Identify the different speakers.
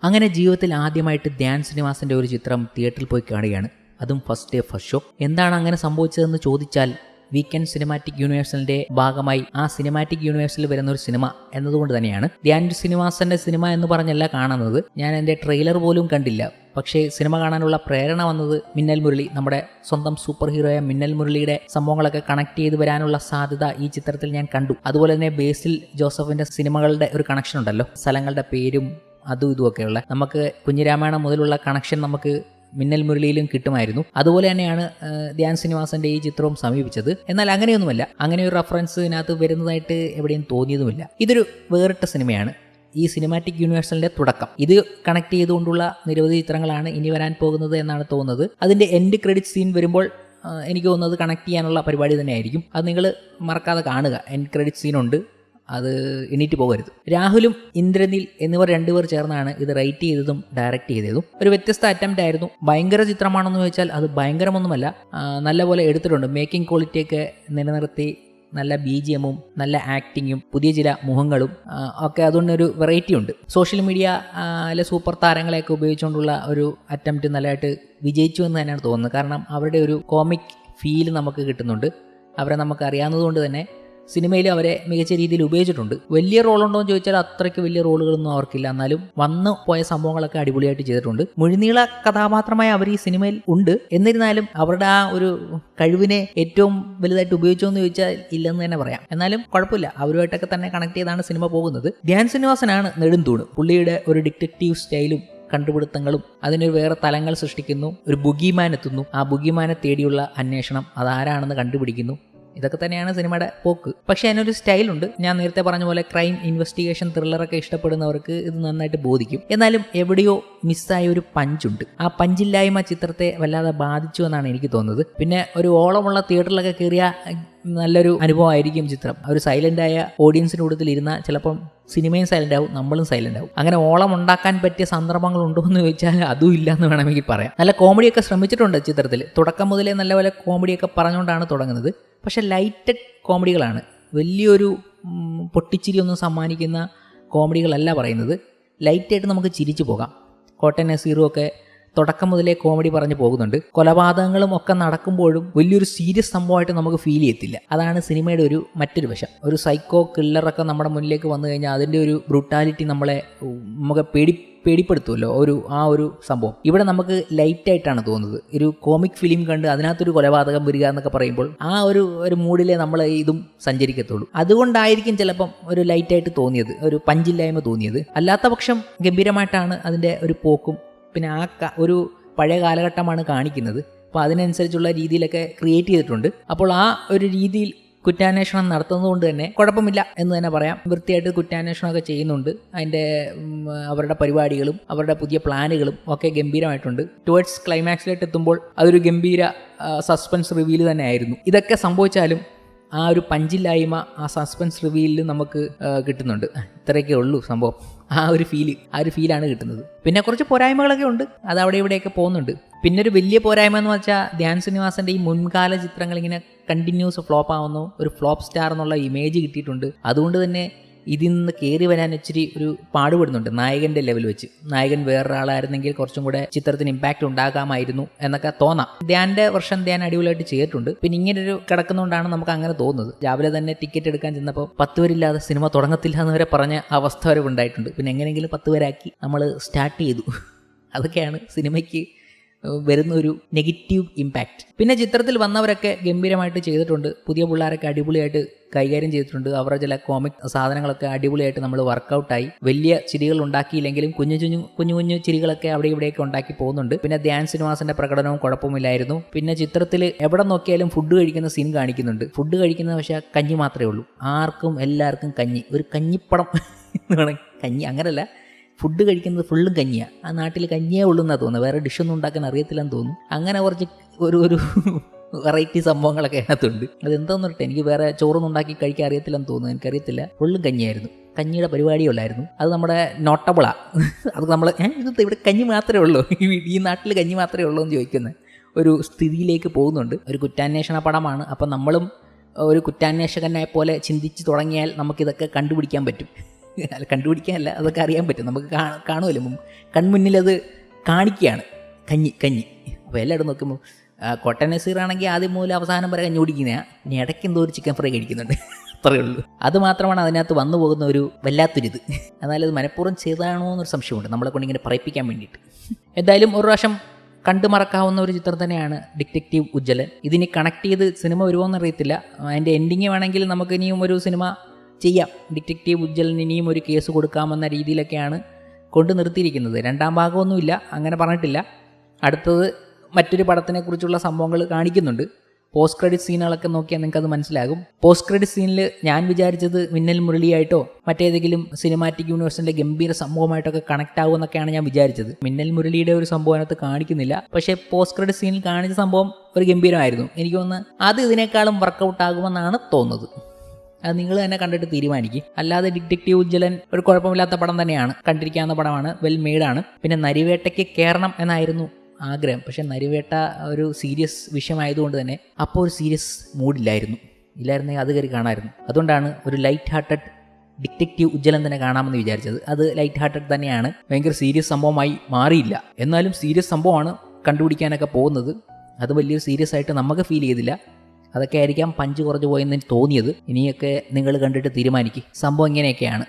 Speaker 1: അങ്ങനെ ജീവിതത്തിൽ ആദ്യമായിട്ട് ധ്യാൻ ശ്രീനിവാസന്റെ ഒരു ചിത്രം തിയേറ്ററിൽ പോയി കാണുകയാണ്. അതും ഫസ്റ്റ് ഡേ ഫസ്റ്റ് ഷോ. എന്താണ് അങ്ങനെ സംഭവിച്ചതെന്ന് ചോദിച്ചാൽ, വീക്കെൻഡ് സിനിമാറ്റിക് യൂണിവേഴ്സിന്റെ ഭാഗമായി ആ സിനിമാറ്റിക് യൂണിവേഴ്സിൽ വരുന്ന ഒരു സിനിമ എന്നതുകൊണ്ട് തന്നെയാണ്. ധ്യാൻ ശ്രീനിവാസന്റെ സിനിമ എന്ന് പറഞ്ഞല്ല കാണുന്നത്. ഞാൻ എൻ്റെ ട്രെയിലർ പോലും കണ്ടില്ല. പക്ഷേ സിനിമ കാണാനുള്ള പ്രേരണ വന്നത് മിന്നൽ മുരളി, നമ്മുടെ സ്വന്തം സൂപ്പർ ഹീറോയ മിന്നൽ മുരളിയുടെ സംഭവങ്ങളൊക്കെ കണക്ട് ചെയ്ത് വരാനുള്ള സാധ്യത ഈ ചിത്രത്തിൽ ഞാൻ കണ്ടു. അതുപോലെ തന്നെ ബേസിൽ ജോസഫിന്റെ സിനിമകളുടെ ഒരു കണക്ഷൻ ഉണ്ടല്ലോ, സ്ഥലങ്ങളുടെ പേരും അതും ഇതുമൊക്കെയുള്ള, നമുക്ക് കുഞ്ഞിരാമായണം മുതലുള്ള കണക്ഷൻ നമുക്ക് മിന്നൽ മുരളിയിലും കിട്ടുമായിരുന്നു. അതുപോലെ തന്നെയാണ് ധ്യാൻ ശ്രീനിവാസന്റെ ഈ ചിത്രവും സമീപിച്ചത്. എന്നാൽ അങ്ങനെയൊന്നുമല്ല, അങ്ങനെ ഒരു റെഫറൻസ് ഇതിനകത്ത് വരുന്നതായിട്ട് എവിടെയും തോന്നിയതുമില്ല. ഇതൊരു വേറിട്ട സിനിമയാണ്, ഈ സിനിമാറ്റിക് യൂണിവേഴ്സലിന്റെ തുടക്കം. ഇത് കണക്ട് ചെയ്തുകൊണ്ടുള്ള നിരവധി ചിത്രങ്ങളാണ് ഇനി വരാൻ പോകുന്നത് എന്നാണ് തോന്നുന്നത്. അതിന്റെ എൻഡ് ക്രെഡിറ്റ് സീൻ വരുമ്പോൾ എനിക്ക് തോന്നുന്നത് കണക്ട് ചെയ്യാനുള്ള പരിപാടി തന്നെയായിരിക്കും. അത് നിങ്ങൾ മറക്കാതെ കാണുക. എൻഡ് ക്രെഡിറ്റ് സീനുണ്ട്, അത് എണീറ്റ് പോകരുത്. രാഹുലും ഇന്ദ്രനിൽ എന്നിവർ രണ്ടുപേർ ചേർന്നാണ് ഇത് റൈറ്റ് ചെയ്തതും ഡയറക്റ്റ് ചെയ്തതും. ഒരു വ്യത്യസ്ത അറ്റംപ്റ്റ് ആയിരുന്നു. ഭയങ്കര ചിത്രമാണെന്ന് ചോദിച്ചാൽ അത് ഭയങ്കരമൊന്നുമല്ല, നല്ലപോലെ എടുത്തിട്ടുണ്ട്. മേക്കിംഗ് ക്വാളിറ്റിയൊക്കെ നിലനിർത്തി, നല്ല BGM-ഉം നല്ല ആക്ടിങ്ങും പുതിയ ചില മുഖങ്ങളും ഒക്കെ, അതുകൊണ്ടൊരു വെറൈറ്റി ഉണ്ട്. സോഷ്യൽ മീഡിയ അല്ലെ സൂപ്പർ താരങ്ങളെയൊക്കെ ഉപയോഗിച്ചുകൊണ്ടുള്ള ഒരു അറ്റംപ്റ്റ് നല്ലതായിട്ട് വിജയിച്ചു എന്ന് തന്നെയാണ് തോന്നുന്നത്. കാരണം അവരുടെ ഒരു കോമിക് ഫീൽ നമുക്ക് കിട്ടുന്നുണ്ട്. അവരെ നമുക്ക് അറിയാവുന്നതുകൊണ്ട് തന്നെ സിനിമയിൽ അവരെ മികച്ച രീതിയിൽ ഉപയോഗിച്ചിട്ടുണ്ട്. വലിയ റോളുണ്ടോ എന്ന് ചോദിച്ചാൽ അത്രയ്ക്ക് വലിയ റോളുകളൊന്നും അവർക്കില്ല. എന്നാലും വന്നു പോയ സംഭവങ്ങളൊക്കെ അടിപൊളിയായിട്ട് ചെയ്തിട്ടുണ്ട്. മുഴുനീള കഥാപാത്രമായി അവർ ഈ സിനിമയിൽ ഉണ്ട്. എന്നിരുന്നാലും അവരുടെ ആ ഒരു കഴിവിനെ ഏറ്റവും വലുതായിട്ട് ഉപയോഗിച്ചോ എന്ന് ചോദിച്ചാൽ ഇല്ലെന്ന് തന്നെ പറയാം. എന്നാലും കുഴപ്പമില്ല, അവരുമായിട്ടൊക്കെ തന്നെ കണക്ട് ചെയ്താണ് സിനിമ പോകുന്നത്. ധ്യാൻ ശ്രീനിവാസനാണ് നെടുംതൂണ്. പുള്ളിയുടെ ഒരു ഡിറ്റക്റ്റീവ് സ്റ്റൈലും കണ്ടുപിടുത്തങ്ങളും അതിനൊരു വേറെ തലങ്ങൾ സൃഷ്ടിക്കുന്നു. ഒരു ബുഗിമാൻ എത്തുന്നു, ആ ബുഗിമാനെ തേടിയുള്ള അന്വേഷണം, അതാരാണെന്ന് കണ്ടുപിടിക്കുന്നു. ഇതൊക്കെ തന്നെയാണ് സിനിമയുടെ പോക്ക്. പക്ഷെ അതിനൊരു സ്റ്റൈലുണ്ട്. ഞാൻ നേരത്തെ പറഞ്ഞ പോലെ ക്രൈം ഇൻവെസ്റ്റിഗേഷൻ ത്രില്ലറൊക്കെ ഇഷ്ടപ്പെടുന്നവർക്ക് ഇത് നന്നായിട്ട് ബോധിക്കും. എന്നാലും എവിടെയോ മിസ്സായ ഒരു പഞ്ചുണ്ട്. ആ പഞ്ചില്ലായ്മ ചിത്രത്തെ വല്ലാതെ ബാധിച്ചു എന്നാണ് എനിക്ക് തോന്നുന്നത്. പിന്നെ ഒരു ഓളമുള്ള തിയേറ്ററിലൊക്കെ കയറിയ നല്ലൊരു അനുഭവമായിരിക്കും ചിത്രം. ഒരു സൈലന്റ് ആയ ഓഡിയൻസിൻ്റെ കൂട്ടത്തിൽ ഇരുന്നാൽ ചിലപ്പം സിനിമയും സൈലന്റ് ആവും, നമ്മളും സൈലന്റ് ആവും. അങ്ങനെ ഓളം ഉണ്ടാക്കാൻ പറ്റിയ സന്ദർഭങ്ങൾ ഉണ്ടോ എന്ന് ചോദിച്ചാൽ അതും ഇല്ല എന്ന് വേണമെങ്കിൽ പറയാം. നല്ല കോമഡിയൊക്കെ ശ്രമിച്ചിട്ടുണ്ട് ചിത്രത്തിൽ. തുടക്കം മുതലേ നല്ലപോലെ കോമഡിയൊക്കെ പറഞ്ഞുകൊണ്ടാണ് തുടങ്ങുന്നത്. പക്ഷെ ലൈറ്റഡ് കോമഡികളാണ്, വലിയൊരു പൊട്ടിച്ചിരിയൊന്നും സമ്മാനിക്കുന്ന കോമഡികളല്ല പറയുന്നത്. ലൈറ്റായിട്ട് നമുക്ക് ചിരിച്ചു പോകാം. കോട്ടൻ നസീറും ഒക്കെ തുടക്കം മുതലേ കോമഡി പറഞ്ഞു പോകുന്നുണ്ട്. കൊലപാതകങ്ങളും ഒക്കെ നടക്കുമ്പോഴും വലിയൊരു സീരിയസ് സംഭവമായിട്ട് നമുക്ക് ഫീൽ ചെയ്യത്തില്ല. അതാണ് സിനിമയുടെ ഒരു മറ്റൊരു വശം. ഒരു സൈക്കോ കില്ലറൊക്കെ നമ്മുടെ മുന്നിലേക്ക് വന്നു കഴിഞ്ഞാൽ അതിൻ്റെ ഒരു ബ്രൂട്ടാലിറ്റി നമുക്ക് പേടിപ്പെടുത്തുമല്ലോ, ആ ഒരു സംഭവം. ഇവിടെ നമുക്ക് ലൈറ്റായിട്ടാണ് തോന്നുന്നത്. ഒരു കോമിക് ഫിലിം കണ്ട് അതിനകത്തൊരു കൊലപാതകം വരിക എന്നൊക്കെ പറയുമ്പോൾ ആ ഒരു മൂഡിലേ നമ്മൾ ഇതും സഞ്ചരിക്കത്തുള്ളൂ. അതുകൊണ്ടായിരിക്കും ചിലപ്പം ഒരു ലൈറ്റായിട്ട് തോന്നിയത്, ഒരു പഞ്ചില്ലായ്മ തോന്നിയത്. അല്ലാത്ത പക്ഷം ഗംഭീരമായിട്ടാണ് അതിൻ്റെ ഒരു പോക്കും. പിന്നെ ഒരു പഴയ കാലഘട്ടമാണ് കാണിക്കുന്നത്. അപ്പോൾ അതിനനുസരിച്ചുള്ള രീതിയിലൊക്കെ ക്രിയേറ്റ് ചെയ്തിട്ടുണ്ട്. അപ്പോൾ ആ ഒരു രീതിയിൽ കുറ്റാന്വേഷണം നടത്തുന്നത് കൊണ്ട് തന്നെ കുഴപ്പമില്ല എന്ന് തന്നെ പറയാം. വൃത്തിയായിട്ട് കുറ്റാന്വേഷണമൊക്കെ ചെയ്യുന്നുണ്ട്. അതിൻ്റെ അവരുടെ പരിപാടികളും അവരുടെ പുതിയ പ്ലാനുകളും ഒക്കെ ഗംഭീരമായിട്ടുണ്ട്. ടുവേർഡ്സ് ക്ലൈമാക്സിലേക്ക് എത്തുമ്പോൾ അതൊരു ഗംഭീര സസ്പെൻസ് റിവീൽ തന്നെ ആയിരുന്നു. ഇതൊക്കെ സംഭവിച്ചാലും ആ ഒരു പഞ്ചില്ലായ്മ ആ സസ്പെൻസ് റിവീലിൽ നമുക്ക് കിട്ടുന്നുണ്ട്. ഇത്രയൊക്കെ ഉള്ളൂ സംഭവം. ആ ഒരു ഫീലാണ് കിട്ടുന്നത്. പിന്നെ കുറച്ച് പോരായ്മകളൊക്കെ ഉണ്ട്, അത് അവിടെ ഇവിടെയൊക്കെ പോകുന്നുണ്ട്. പിന്നെ ഒരു വലിയ പോരായ്മ എന്ന് വെച്ചാൽ ധ്യാൻ ശ്രീനിവാസന്റെ ഈ മുൻകാല ചിത്രങ്ങൾ ഇങ്ങനെ കണ്ടിന്യൂസ് ഫ്ലോപ്പ് ആവുന്നു. ഒരു ഫ്ലോപ്പ് സ്റ്റാർ എന്നുള്ള ഇമേജ് കിട്ടിയിട്ടുണ്ട്. അതുകൊണ്ട് തന്നെ ഇതിൽ നിന്ന് കയറി വരാൻ ഇച്ചിരി ഒരു പാടുപെടുന്നുണ്ട്. നായകന്റെ ലെവൽ വെച്ച് നായകൻ വേറൊരാളായിരുന്നെങ്കിൽ കുറച്ചും കൂടെ ചിത്രത്തിന് ഇമ്പാക്റ്റ് ഉണ്ടാകാമായിരുന്നു എന്നൊക്കെ തോന്നാം. ധ്യാന്റെ വർഷം ധ്യാൻ അടിപൊളിയായിട്ട് ചെയ്തിട്ടുണ്ട്. പിന്നെ ഇങ്ങനൊരു കിടക്കുന്നതുകൊണ്ടാണ് നമുക്ക് അങ്ങനെ തോന്നുന്നത്. രാവിലെ തന്നെ ടിക്കറ്റ് എടുക്കാൻ ചെന്നപ്പോൾ 10 പേരില്ലാതെ സിനിമ തുടങ്ങത്തില്ല എന്ന് വരെ പറഞ്ഞ അവസ്ഥ വരെ ഉണ്ടായിട്ടുണ്ട്. പിന്നെ എങ്ങനെയെങ്കിലും 10 പേരാക്കി നമ്മൾ സ്റ്റാർട്ട് ചെയ്തു. അതൊക്കെയാണ് സിനിമയ്ക്ക് വരുന്ന ഒരു നെഗറ്റീവ് ഇമ്പാക്റ്റ്. പിന്നെ ചിത്രത്തിൽ വന്നവരൊക്കെ ഗംഭീരമായിട്ട് ചെയ്തിട്ടുണ്ട്. പുതിയ പിള്ളേരൊക്കെ അടിപൊളിയായിട്ട് കൈകാര്യം ചെയ്തിട്ടുണ്ട്. അവരുടെ ചില കോമിക് സാധനങ്ങളൊക്കെ അടിപൊളിയായിട്ട് നമ്മൾ വർക്കൗട്ടായി. വലിയ ചിരികൾ ഉണ്ടാക്കിയില്ലെങ്കിലും കുഞ്ഞു ചിരികളൊക്കെ അവിടെ ഇവിടെയൊക്കെ ഉണ്ടാക്കി പോകുന്നുണ്ട്. പിന്നെ ധ്യാൻ ശ്രീനിവാസന്റെ പ്രകടനവും കുഴപ്പമില്ലായിരുന്നു. പിന്നെ ചിത്രത്തിൽ എവിടെ നോക്കിയാലും ഫുഡ് കഴിക്കുന്ന സീൻ കാണിക്കുന്നുണ്ട്. ഫുഡ് കഴിക്കുന്നത് പക്ഷേ കഞ്ഞി മാത്രമേ ഉള്ളൂ. എല്ലാവർക്കും കഞ്ഞി. ഒരു കഞ്ഞിപ്പടം കഞ്ഞി അങ്ങനല്ല, ഫുഡ് കഴിക്കുന്നത് ഫുള്ളും കഞ്ഞിയാണ്. ആ നാട്ടിൽ കഞ്ഞിയേ ഉള്ളൂ എന്നാണ് തോന്നുന്നത്. വേറെ ഡിഷൊന്നും ഉണ്ടാക്കാൻ അറിയത്തില്ലെന്ന് തോന്നുന്നു. അങ്ങനെ കുറച്ച് ഒരു വെറൈറ്റി സംഭവങ്ങളൊക്കെ അതിനകത്തുണ്ട്. അതെന്താന്ന് പറഞ്ഞിട്ട് എനിക്ക് വേറെ ചോറൊന്നും ഉണ്ടാക്കി കഴിക്കാൻ അറിയത്തില്ലെന്ന് തോന്നുന്നു. എനിക്കറിയത്തില്ല. ഫുള്ളും കഞ്ഞിയായിരുന്നു. കഞ്ഞിയുടെ പരിപാടിയുള്ളായിരുന്നു. അത് നമ്മുടെ നോട്ടബിളാണ്. അത് നമ്മൾ ഇത് ഇവിടെ കഞ്ഞി മാത്രമേ ഉള്ളൂ, ഈ നാട്ടിൽ കഞ്ഞി മാത്രമേ ഉള്ളൂ എന്ന് ചോദിക്കുന്ന ഒരു സ്ഥിതിയിലേക്ക് പോകുന്നുണ്ട്. ഒരു കുറ്റാന്വേഷണ പടമാണ്. അപ്പം നമ്മളും ഒരു കുറ്റാന്വേഷകനെ പോലെ ചിന്തിച്ച് തുടങ്ങിയാൽ നമുക്കിതൊക്കെ കണ്ടുപിടിക്കാൻ പറ്റും. അല്ല, കണ്ടുപിടിക്കാനല്ല, അതൊക്കെ അറിയാൻ പറ്റും, നമുക്ക് കാണുമല്ലോ, കൺമുന്നിൽ അത് കാണിക്കുകയാണ്. കഞ്ഞി. അപ്പോൾ എല്ലായിടും നോക്കുമ്പോൾ കോട്ടൻ നസീറാണെങ്കിൽ ആദ്യം മുതൽ അവസാനം വരെ കഞ്ഞി കുടിക്കുന്നതാണ്. ഇനി ഇടയ്ക്ക് എന്തോ ഒരു ചിക്കൻ ഫ്രൈ കഴിക്കുന്നുണ്ട്, അത്രയേ ഉള്ളൂ. അത് മാത്രമാണ് അതിനകത്ത് വന്നു പോകുന്ന ഒരു വല്ലാത്തൊരിത്. എന്നാലും അത് മനഃപൂർവ്വം ചെയ്താണോ എന്നൊരു സംശയമുണ്ട്, നമ്മളെ കൊണ്ട് ഇങ്ങനെ പറയിപ്പിക്കാൻ വേണ്ടിയിട്ട്. എന്തായാലും ഒരു പ്രാവശ്യം കണ്ടു മറക്കാവുന്ന ഒരു ചിത്രം തന്നെയാണ് ഡിറ്റക്റ്റീവ് ഉജ്ജ്വലൻ. ഇതിനി കണക്ട് ചെയ്ത് സിനിമ വരുമോയെന്ന് അറിയത്തില്ല. അതിൻ്റെ എൻഡിങ് വേണമെങ്കിൽ നമുക്ക് ഇനിയും ഒരു സിനിമ ചെയ്യാം. ഡിറ്റക്റ്റീവ് ഉജ്ജ്വലൻ ഇനിയും ഒരു കേസ് കൊടുക്കാമെന്ന രീതിയിലൊക്കെയാണ് കൊണ്ട് നിർത്തിയിരിക്കുന്നത്. രണ്ടാം ഭാഗമൊന്നുമില്ല, അങ്ങനെ പറഞ്ഞിട്ടില്ല. അടുത്തത് മറ്റൊരു പടത്തിനെക്കുറിച്ചുള്ള സംഭവങ്ങൾ കാണിക്കുന്നുണ്ട്. പോസ്റ്റ് ക്രെഡിറ്റ് സീനുകളൊക്കെ നോക്കിയാൽ നിങ്ങൾക്ക് അത് മനസ്സിലാകും. പോസ്റ്റ് ക്രെഡിറ്റ് സീനിൽ ഞാൻ വിചാരിച്ചത് മിന്നൽ മുരളിയായിട്ടോ മറ്റേതെങ്കിലും സിനിമാറ്റിക് യൂണിവേഴ്സിൻ്റെ ഗംഭീര സംഭവമായിട്ടൊക്കെ കണക്ട് ആകുമെന്നൊക്കെയാണ് ഞാൻ വിചാരിച്ചത്. മിന്നൽ മുരളിയുടെ ഒരു സംഭവം അതിനകത്ത് കാണിക്കുന്നില്ല. പക്ഷേ പോസ്റ്റ് ക്രെഡിറ്റ് സീനിൽ കാണിച്ച സംഭവം ഒരു ഗംഭീരമായിരുന്നു. എനിക്ക് തോന്നുന്നു അത് ഇതിനേക്കാളും വർക്കൗട്ട് ആകുമെന്നാണ് തോന്നുന്നത്. അത് നിങ്ങൾ തന്നെ കണ്ടിട്ട് തീരുമാനിക്കും. അല്ലാതെ ഡിറ്റക്റ്റീവ് ഉജ്ജ്വലൻ ഒരു കുഴപ്പമില്ലാത്ത പടം തന്നെയാണ്, കണ്ടിരിക്കാവുന്ന പടമാണ്, വെൽ മെയ്ഡാണ്. പിന്നെ നരിവേട്ടയ്ക്ക് കയറണം എന്നായിരുന്നു ആഗ്രഹം. പക്ഷെ നരിവേട്ട ഒരു സീരിയസ് വിഷയമായതുകൊണ്ട് തന്നെ അപ്പോൾ ഒരു സീരിയസ് മൂഡില്ലായിരുന്നു. ഇല്ലായിരുന്നെങ്കിൽ അത് കയറി കാണാമായിരുന്നു. അതുകൊണ്ടാണ് ഒരു ലൈറ്റ് ഹാർട്ടഡ് ഡിറ്റക്റ്റീവ് ഉജ്ജ്വലൻ തന്നെ കാണാമെന്ന് വിചാരിച്ചത്. അത് ലൈറ്റ് ഹാർട്ടഡ് തന്നെയാണ്, ഭയങ്കര സീരിയസ് സംഭവമായി മാറിയില്ല. എന്നാലും സീരിയസ് സംഭവമാണ് കണ്ടുപിടിക്കാനൊക്കെ പോകുന്നത്. അത് വലിയൊരു സീരിയസ് ആയിട്ട് നമുക്ക് ഫീൽ ചെയ്തില്ല. അതൊക്കെ ആയിരിക്കാം പഞ്ച് കുറഞ്ഞു പോയെന്ന് തോന്നിയത്. ഇനിയൊക്കെ നിങ്ങൾ കണ്ടിട്ട് തീരുമാനിക്കും. സംഭവം ഇങ്ങനെയൊക്കെയാണ്.